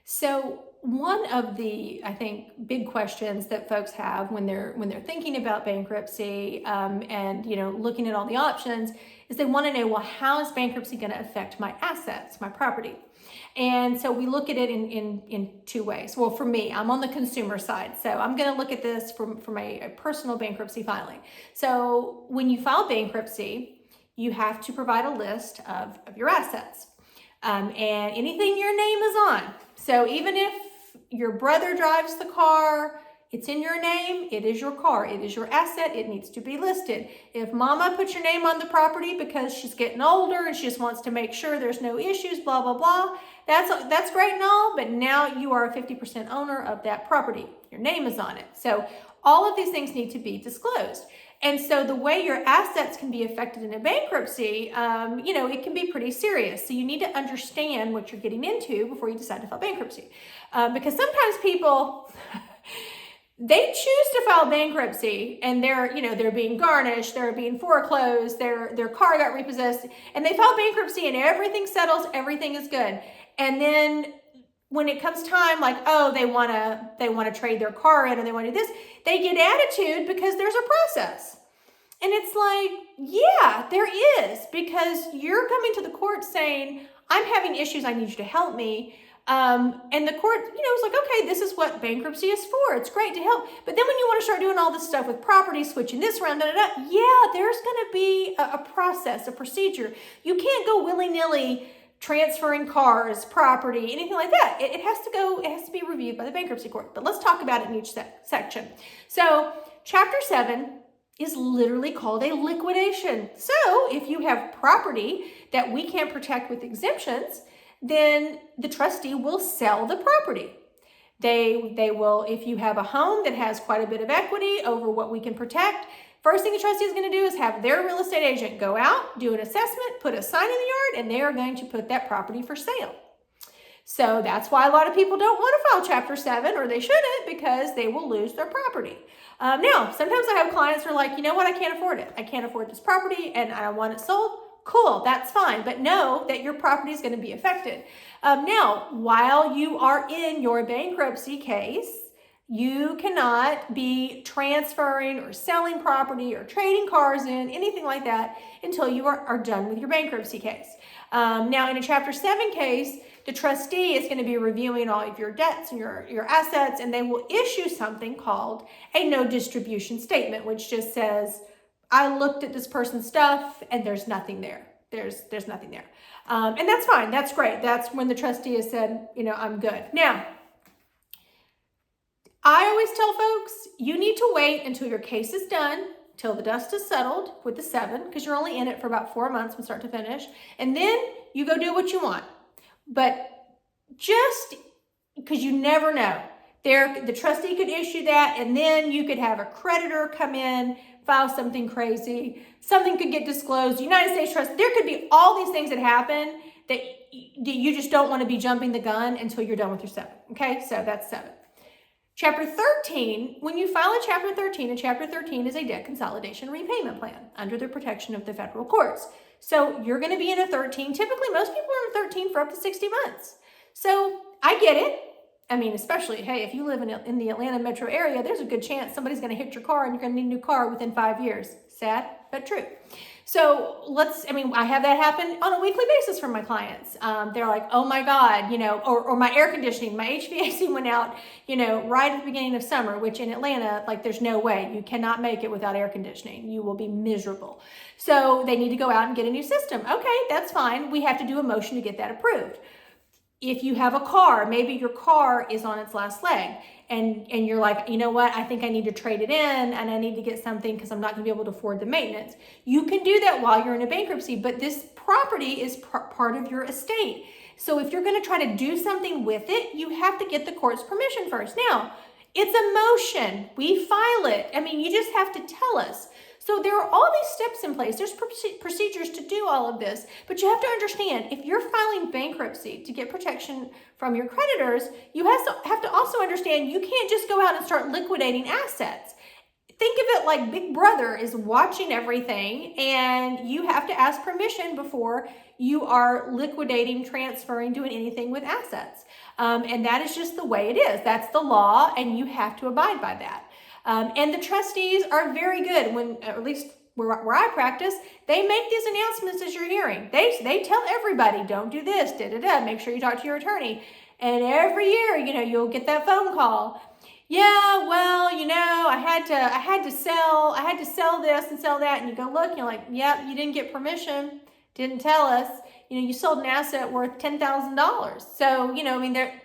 So one of the, I think, big questions that folks have when they're thinking about bankruptcy and looking at all the options is they want to know, well, how is bankruptcy going to affect my assets, my property? And so we look at it in two ways. Well, for me, I'm on the consumer side, so I'm going to look at this from a personal bankruptcy filing. So when you file bankruptcy, you have to provide a list of your assets. And anything your name is on. So even if your brother drives the car, it's in your name, it is your car, it is your asset, it needs to be listed. If mama puts your name on the property because she's getting older and she just wants to make sure there's no issues, blah, blah, blah, that's great and all, but now you are a 50% owner of that property. Your name is on it. So all of these things need to be disclosed. And so the way your assets can be affected in a bankruptcy, it can be pretty serious. So you need to understand what you're getting into before you decide to file bankruptcy. Because sometimes people, they choose to file bankruptcy and they're being garnished, they're being foreclosed, their car got repossessed, and they file bankruptcy and everything settles, everything is good. And then when it comes time, like, oh, they want to trade their car in or they want to do this, they get attitude because there's a process. And it's like, yeah, there is, because you're coming to the court saying, I'm having issues, I need you to help me. And the court, is like, okay, this is what bankruptcy is for. It's great to help. But then when you want to start doing all this stuff with property, switching this around, yeah, there's going to be a process, a procedure. You can't go willy-nilly transferring cars, property, anything like that. It has to be reviewed by the bankruptcy court. But let's talk about it in each section. So Chapter 7 is literally called a liquidation. So if you have property that we can't protect with exemptions, then the trustee will sell the property. They will, if you have a home that has quite a bit of equity over what we can protect, first thing the trustee is going to do is have their real estate agent go out, do an assessment, put a sign in the yard, and they are going to put that property for sale. So that's why a lot of people don't want to file Chapter 7, or they shouldn't, because they will lose their property. Now, sometimes I have clients who are like, you know what, I can't afford it. I can't afford this property and I want it sold. Cool, that's fine. But know that your property is going to be affected. Now, while you are in your bankruptcy case, you cannot be transferring or selling property or trading cars in, anything like that, until you are done with your bankruptcy case. Now, in a Chapter 7 case, the trustee is going to be reviewing all of your debts and your assets, and they will issue something called a no distribution statement, which just says, I looked at this person's stuff and there's nothing there. There's nothing there. And that's fine. That's great. That's when the trustee has said, I'm good. Now, I always tell folks, you need to wait until your case is done, till the dust is settled with the 7, because you're only in it for about 4 months from start to finish. And then you go do what you want. But just because you never know, the trustee could issue that, and then you could have a creditor come in, file something crazy, something could get disclosed, United States Trust. There could be all these things that happen that you just don't want to be jumping the gun until you're done with your 7. Okay, so that's 7. Chapter 13, when you file a Chapter 13, and Chapter 13 is a debt consolidation repayment plan under the protection of the federal courts. So you're going to be in a 13. Typically, most people are in 13 for up to 60 months. So I get it. I mean, especially, hey, if you live in the Atlanta metro area, there's a good chance somebody's going to hit your car and you're going to need a new car within 5 years. Sad, but true. So I have that happen on a weekly basis for my clients. They're like, oh my God, or my air conditioning, my HVAC went out, right at the beginning of summer, which in Atlanta, there's no way. You cannot make it without air conditioning. You will be miserable. So they need to go out and get a new system. Okay, that's fine. We have to do a motion to get that approved. If you have a car, maybe your car is on its last leg, and you're like, you know what, I think I need to trade it in and I need to get something because I'm not going to be able to afford the maintenance. You can do that while you're in a bankruptcy, but this property is part of your estate. So if you're going to try to do something with it, you have to get the court's permission first. Now, it's a motion. We file it. You just have to tell us. So there are all these steps in place. There's procedures to do all of this, but you have to understand, if you're filing bankruptcy to get protection from your creditors, you have to also understand you can't just go out and start liquidating assets. think of it like Big Brother is watching everything, and you have to ask permission before you are liquidating, transferring, doing anything with assets. And that is just the way it is. That's the law, and you have to abide by that. And the trustees are very good when, at least where I practice, they make these announcements as you're hearing. They tell everybody, don't do this, make sure you talk to your attorney. And every year, you'll get that phone call. Yeah, well, I had to sell this and sell that. And you go look, and you're like, yep, you didn't get permission, didn't tell us. You sold an asset worth $10,000. So,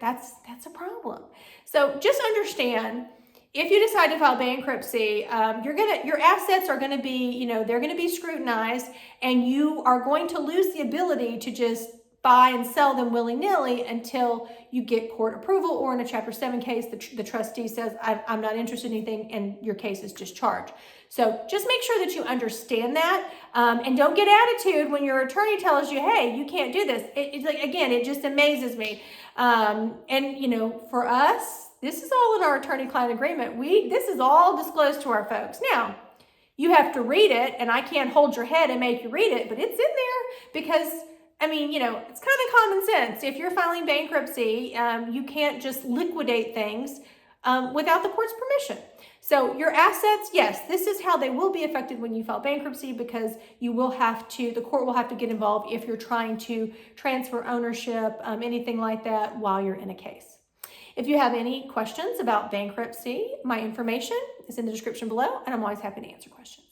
that's a problem. So just understand, if you decide to file bankruptcy, your assets are gonna be, they're gonna be scrutinized, and you are going to lose the ability to just buy and sell them willy-nilly until you get court approval, or in a Chapter 7 case, the trustee says, I'm not interested in anything, and your case is discharged. So just make sure that you understand that, and don't get attitude when your attorney tells you, hey, you can't do this. It's like, again, it just amazes me. For us, this is all in our attorney-client agreement. This is all disclosed to our folks. Now, you have to read it, and I can't hold your head and make you read it, but it's in there because, it's kind of common sense. If you're filing bankruptcy, you can't just liquidate things without the court's permission. So your assets, yes, this is how they will be affected when you file bankruptcy, because the court will have to get involved if you're trying to transfer ownership, anything like that, while you're in a case. If you have any questions about bankruptcy, my information is in the description below, and I'm always happy to answer questions.